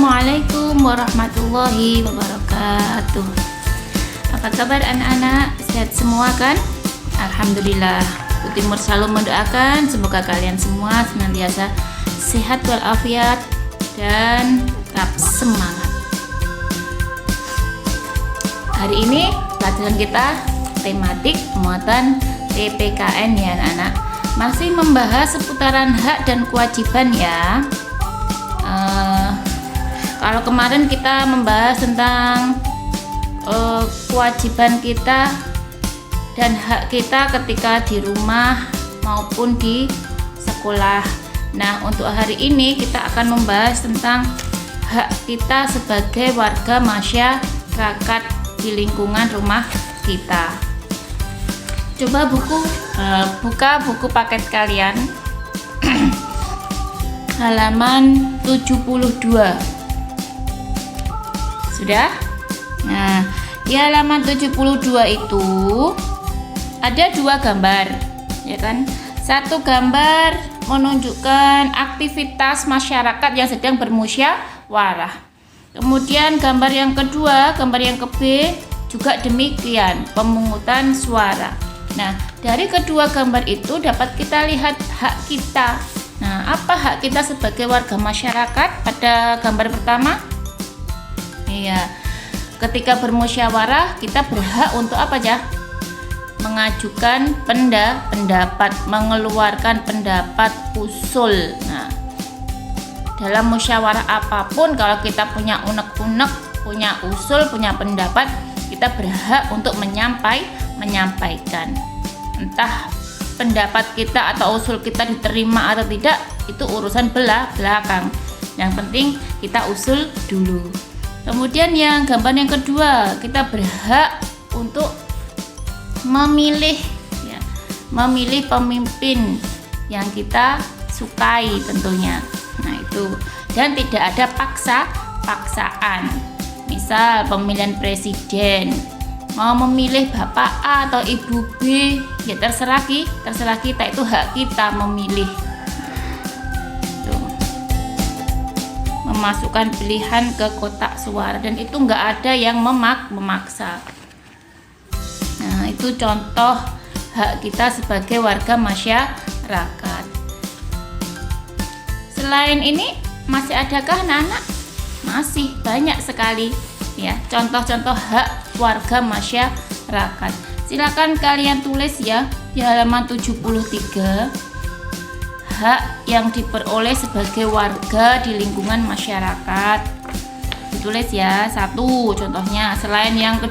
Assalamualaikum warahmatullahi wabarakatuh. Apa kabar anak-anak? Sehat semua kan? Alhamdulillah. Bu Timur selalu mendoakan semoga kalian semua senantiasa sehat walafiat dan tetap semangat. Hari ini pelajaran kita tematik muatan PPKN ya anak-anak. Masih membahas seputaran hak dan kewajiban ya. Kalau kemarin kita membahas tentang kewajiban kita dan hak kita ketika di rumah maupun di sekolah. Nah, untuk hari ini kita akan membahas tentang hak kita sebagai warga masyarakat di lingkungan rumah kita. Coba buka buku paket kalian halaman 72. Sudah? Nah, di halaman 72 itu ada dua gambar, ya kan? Satu gambar menunjukkan aktivitas masyarakat yang sedang bermusyawarah. Kemudian gambar yang kedua, gambar yang ke B juga demikian, pemungutan suara. Nah, dari kedua gambar itu dapat kita lihat hak kita. Nah, apa hak kita sebagai warga masyarakat pada gambar pertama? Iya, ketika bermusyawarah kita berhak untuk apa ya? Mengajukan pendapat, mengeluarkan pendapat, usul. Nah, dalam musyawarah apapun kalau kita punya unek-unek, punya usul, punya pendapat, kita berhak untuk menyampaikan. Entah pendapat kita atau usul kita diterima atau tidak, itu urusan belakang. Yang penting kita usul dulu. Kemudian yang gambar yang kedua, kita berhak untuk memilih pemimpin yang kita sukai tentunya. Nah, itu. Dan tidak ada paksaan. Misal pemilihan presiden, mau memilih Bapak A atau Ibu B, ya terserah kita, itu hak kita memilih. Memasukkan pilihan ke kotak suara, dan itu nggak ada yang memaksa. Nah, itu contoh hak kita sebagai warga masyarakat. Selain ini masih adakah anak-anak? Masih banyak sekali ya contoh-contoh hak warga masyarakat. Silakan kalian tulis ya di halaman 73. Hak yang diperoleh sebagai warga di lingkungan masyarakat. Ditulis ya, satu contohnya selain yang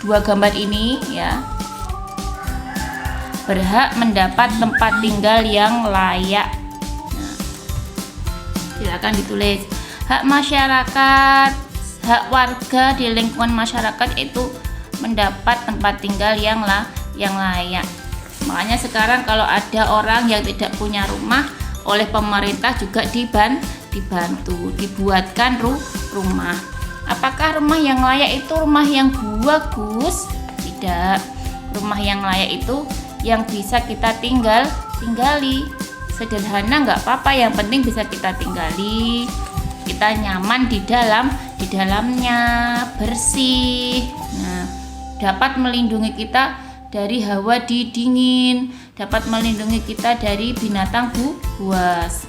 dua gambar ini ya. Berhak mendapat tempat tinggal yang layak. Nah, silakan ditulis. Hak masyarakat, hak warga di lingkungan masyarakat itu mendapat tempat tinggal yang layak. Makanya sekarang kalau ada orang yang tidak punya rumah, oleh pemerintah juga dibantu, dibuatkan rumah. Apakah rumah yang layak itu rumah yang bagus? Tidak. Rumah yang layak itu yang bisa kita tinggali. Sederhana nggak apa-apa, yang penting bisa kita tinggali. Kita nyaman di dalamnya, bersih. Nah, dapat melindungi kita dari hawa dingin, dapat melindungi kita dari binatang buas.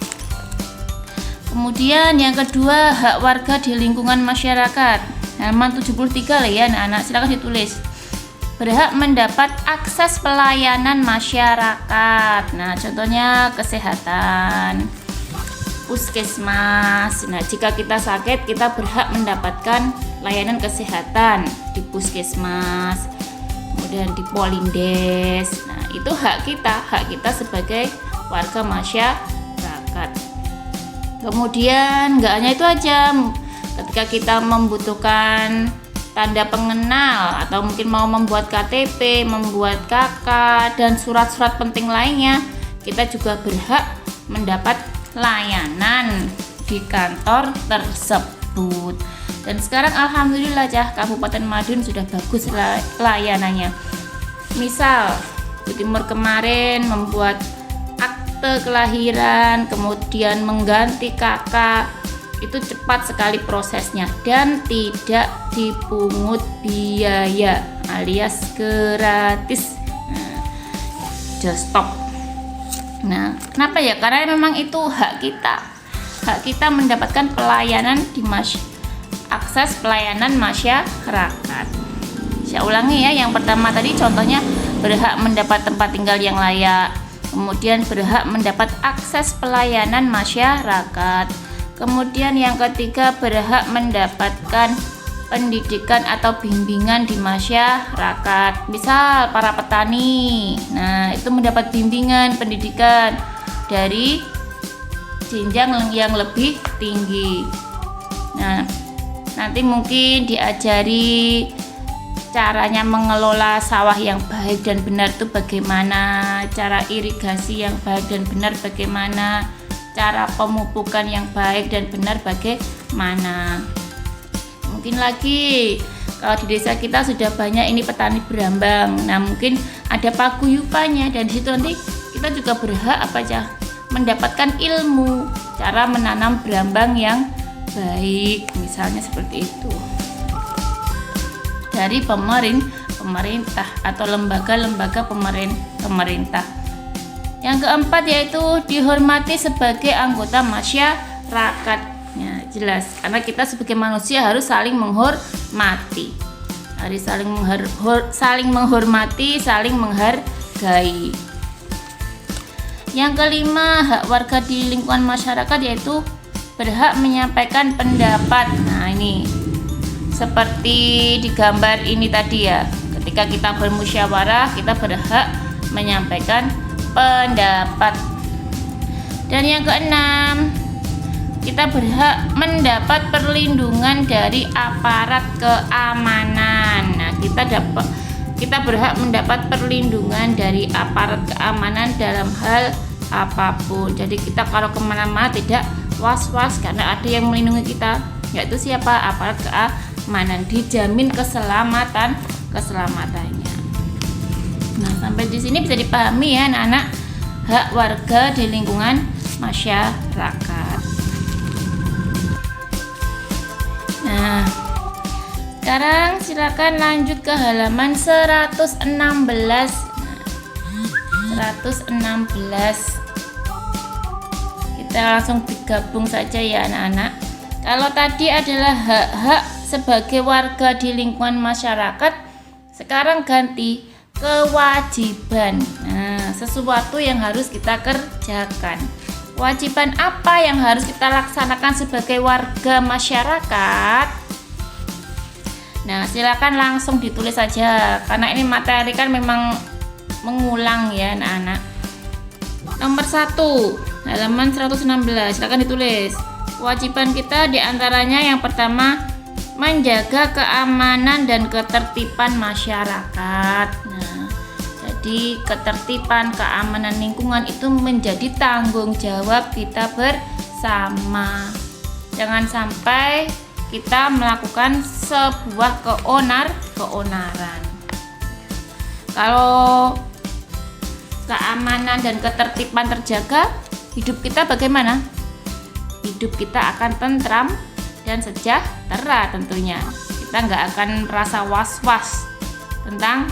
Kemudian yang kedua, hak warga di lingkungan masyarakat. Halaman 73 lah ya anak-anak, silakan ditulis. Berhak mendapat akses pelayanan masyarakat. Nah, contohnya kesehatan, puskesmas. Nah, jika kita sakit, kita berhak mendapatkan layanan kesehatan di puskesmas, kemudian di Polindes. Nah, itu hak kita sebagai warga masyarakat. Kemudian nggak hanya itu aja, ketika kita membutuhkan tanda pengenal atau mungkin mau membuat KTP, membuat KK dan surat-surat penting lainnya, kita juga berhak mendapat layanan di kantor tersebut. Dan sekarang alhamdulillah ya, Kabupaten Madiun sudah bagus layanannya. Misal Bu Timur kemarin membuat akte kelahiran, kemudian mengganti KK, Itu cepat sekali prosesnya dan tidak dipungut biaya alias gratis. Nah, just stop. Nah, kenapa ya? Karena memang itu hak kita mendapatkan pelayanan di akses pelayanan masyarakat. Saya ulangi ya, yang pertama tadi contohnya berhak mendapat tempat tinggal yang layak, kemudian berhak mendapat akses pelayanan masyarakat, kemudian yang ketiga berhak mendapatkan pendidikan atau bimbingan di masyarakat. Misal para petani, nah itu mendapat bimbingan pendidikan dari jenjang yang lebih tinggi. Nah, nanti mungkin diajari caranya mengelola sawah yang baik dan benar itu bagaimana, cara irigasi yang baik dan benar bagaimana, cara pemupukan yang baik dan benar bagaimana. Mungkin lagi kalau di desa kita sudah banyak ini petani berambang, nah mungkin ada paguyupannya, dan di situ nanti kita juga berhak mendapatkan ilmu cara menanam berambang yang baik, misalnya seperti itu, dari pemerintah atau lembaga-lembaga pemerintah. Yang keempat yaitu dihormati sebagai anggota masyarakat. Ya, jelas, karena kita sebagai manusia harus saling menghormati, saling menghormati, saling menghargai. Yang kelima, hak warga di lingkungan masyarakat yaitu berhak menyampaikan pendapat. Nah, ini seperti di gambar ini tadi ya, ketika kita bermusyawarah kita berhak menyampaikan pendapat. Dan yang keenam, kita berhak mendapat perlindungan dari aparat keamanan. Nah, kita berhak mendapat perlindungan dari aparat keamanan dalam hal apapun. Jadi kita kalau kemana-mana tidak was-was karena ada yang melindungi kita, yaitu siapa? Aparat keamanan, dijamin keselamatannya. Nah, sampai di sini bisa dipahami ya anak-anak, hak warga di lingkungan masyarakat. Nah, sekarang silakan lanjut ke halaman 116. 116. Kita langsung digabung saja ya anak-anak. Kalau tadi adalah hak-hak sebagai warga di lingkungan masyarakat, sekarang ganti kewajiban. Nah, sesuatu yang harus kita kerjakan. Kewajiban apa yang harus kita laksanakan sebagai warga masyarakat? Nah, silakan langsung ditulis saja karena ini materi kan memang mengulang ya anak-anak. Nomor 1, halaman 116, silakan ditulis. Kewajiban kita diantaranya yang pertama, menjaga keamanan dan ketertiban masyarakat. Nah, jadi ketertiban, keamanan lingkungan itu menjadi tanggung jawab kita bersama. Jangan sampai kita melakukan sebuah keonaran. Kalau keamanan dan ketertiban terjaga, hidup kita bagaimana? Hidup kita akan tentram dan sejahtera tentunya. Kita nggak akan merasa was-was tentang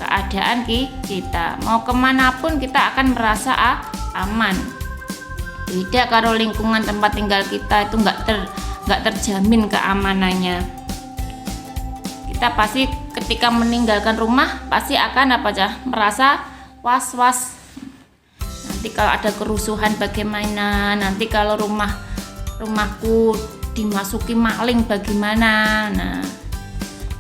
keadaan kita. Mau kemanapun kita akan merasa aman. Beda kalau lingkungan tempat tinggal kita itu nggak terjamin keamanannya. Kita pasti ketika meninggalkan rumah pasti akan merasa was-was. Nanti kalau ada kerusuhan bagaimana? Nanti kalau rumahku dimasuki maling bagaimana? Nah,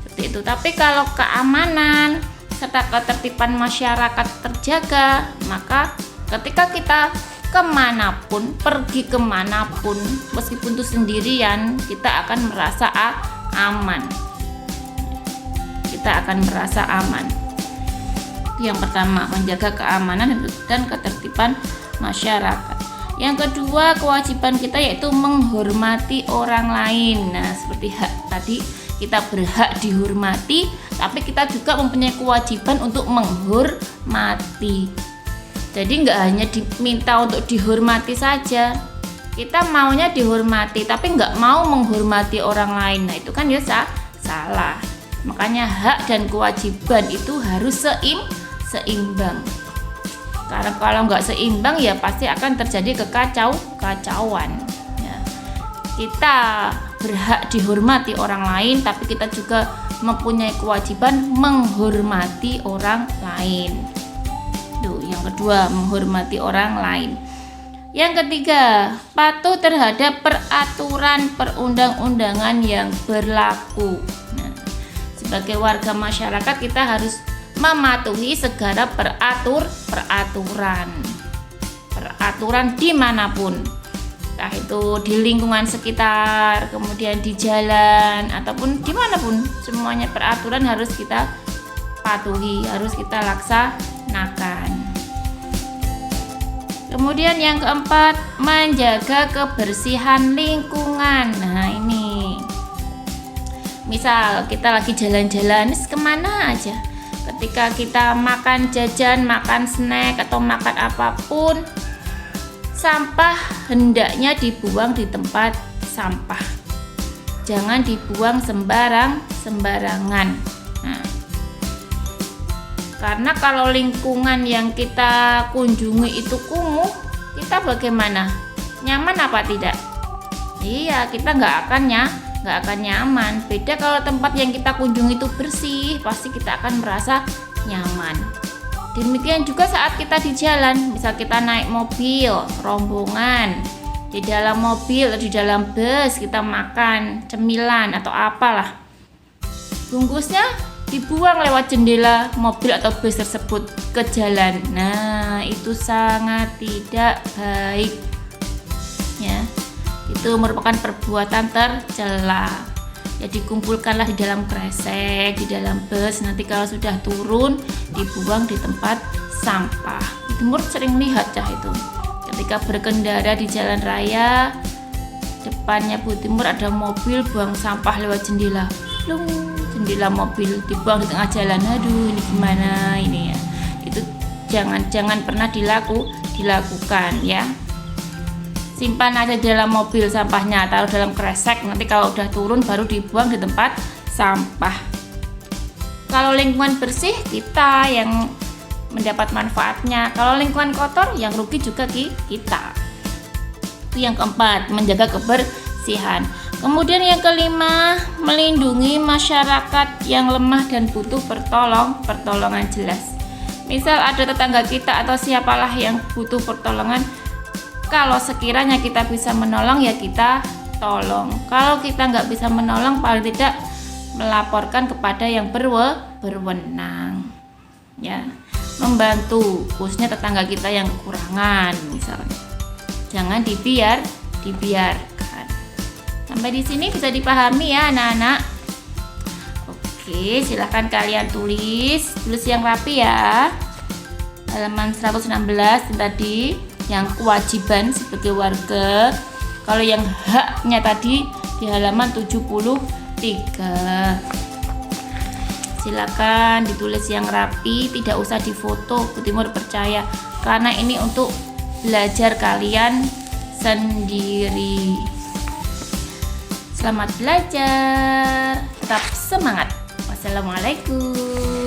seperti itu. Tapi kalau keamanan serta ketertiban masyarakat terjaga, maka ketika kita pergi kemanapun, meskipun itu sendirian, kita akan merasa aman. Kita akan merasa aman. Yang pertama, menjaga keamanan dan ketertiban masyarakat. Yang kedua, kewajiban kita yaitu menghormati orang lain. Nah, seperti hak tadi, kita berhak dihormati, tapi kita juga mempunyai kewajiban untuk menghormati. Jadi nggak hanya diminta untuk dihormati saja, kita maunya dihormati tapi nggak mau menghormati orang lain. Nah itu kan ya salah. Makanya hak dan kewajiban itu harus seimbang. Karena kalau nggak seimbang ya pasti akan terjadi kekacauan. Ya. Kita berhak dihormati orang lain, tapi kita juga mempunyai kewajiban menghormati orang lain. Tuh, yang kedua, menghormati orang lain. Yang ketiga, patuh terhadap peraturan perundang-undangan yang berlaku. Nah, sebagai warga masyarakat kita harus mematuhi segala peraturan dimanapun, entah itu di lingkungan sekitar, kemudian di jalan ataupun dimanapun, semuanya peraturan harus kita patuhi, harus kita laksanakan. Kemudian yang keempat, menjaga kebersihan lingkungan. Nah ini, misal kita lagi jalan-jalan, kemana aja, ketika kita makan jajan, makan snack atau makan apapun, sampah hendaknya dibuang di tempat sampah. Jangan dibuang sembarangan. Nah, karena kalau lingkungan yang kita kunjungi itu kumuh, kita bagaimana? Nyaman apa tidak? Iya, kita nggak akan nyaman. Beda kalau tempat yang kita kunjungi itu bersih, pasti kita akan merasa nyaman. Demikian juga saat kita di jalan, misal kita naik mobil rombongan, di dalam mobil atau di dalam bus kita makan cemilan atau apalah, bungkusnya dibuang lewat jendela mobil atau bus tersebut ke jalan. Nah itu sangat tidak baik ya. Itu merupakan perbuatan tercela. Ya dikumpulkanlah di dalam kresek, di dalam bus. Nanti kalau sudah turun dibuang di tempat sampah. Di Timur sering lihat cah itu. Ketika berkendara di jalan raya, depannya Bu Timur ada mobil buang sampah lewat jendela. Jendela mobil dibuang di tengah jalan. Aduh, ini gimana ini ya. Itu jangan pernah dilakukan ya. Simpan aja di dalam mobil sampahnya, taruh dalam kresek, nanti kalau udah turun baru dibuang di tempat sampah. Kalau lingkungan bersih, kita yang mendapat manfaatnya. Kalau lingkungan kotor, yang rugi juga kita. Itu yang keempat, menjaga kebersihan. Kemudian yang kelima, melindungi masyarakat yang lemah dan butuh pertolongan jelas. Misal ada tetangga kita atau siapalah yang butuh pertolongan, kalau sekiranya kita bisa menolong ya kita tolong. Kalau kita nggak bisa menolong, paling tidak melaporkan kepada yang berwenang. Ya, membantu khususnya tetangga kita yang kekurangan misalnya. Jangan dibiarkan. Sampai di sini bisa dipahami ya anak-anak. Oke, silahkan kalian tulis yang rapi ya. Halaman 116 tadi yang kewajiban sebagai warga. Kalau yang haknya tadi di halaman 73. Silakan ditulis yang rapi, tidak usah difoto, Bu Timur percaya, karena ini untuk belajar kalian sendiri. Selamat belajar, tetap semangat. Wassalamualaikum.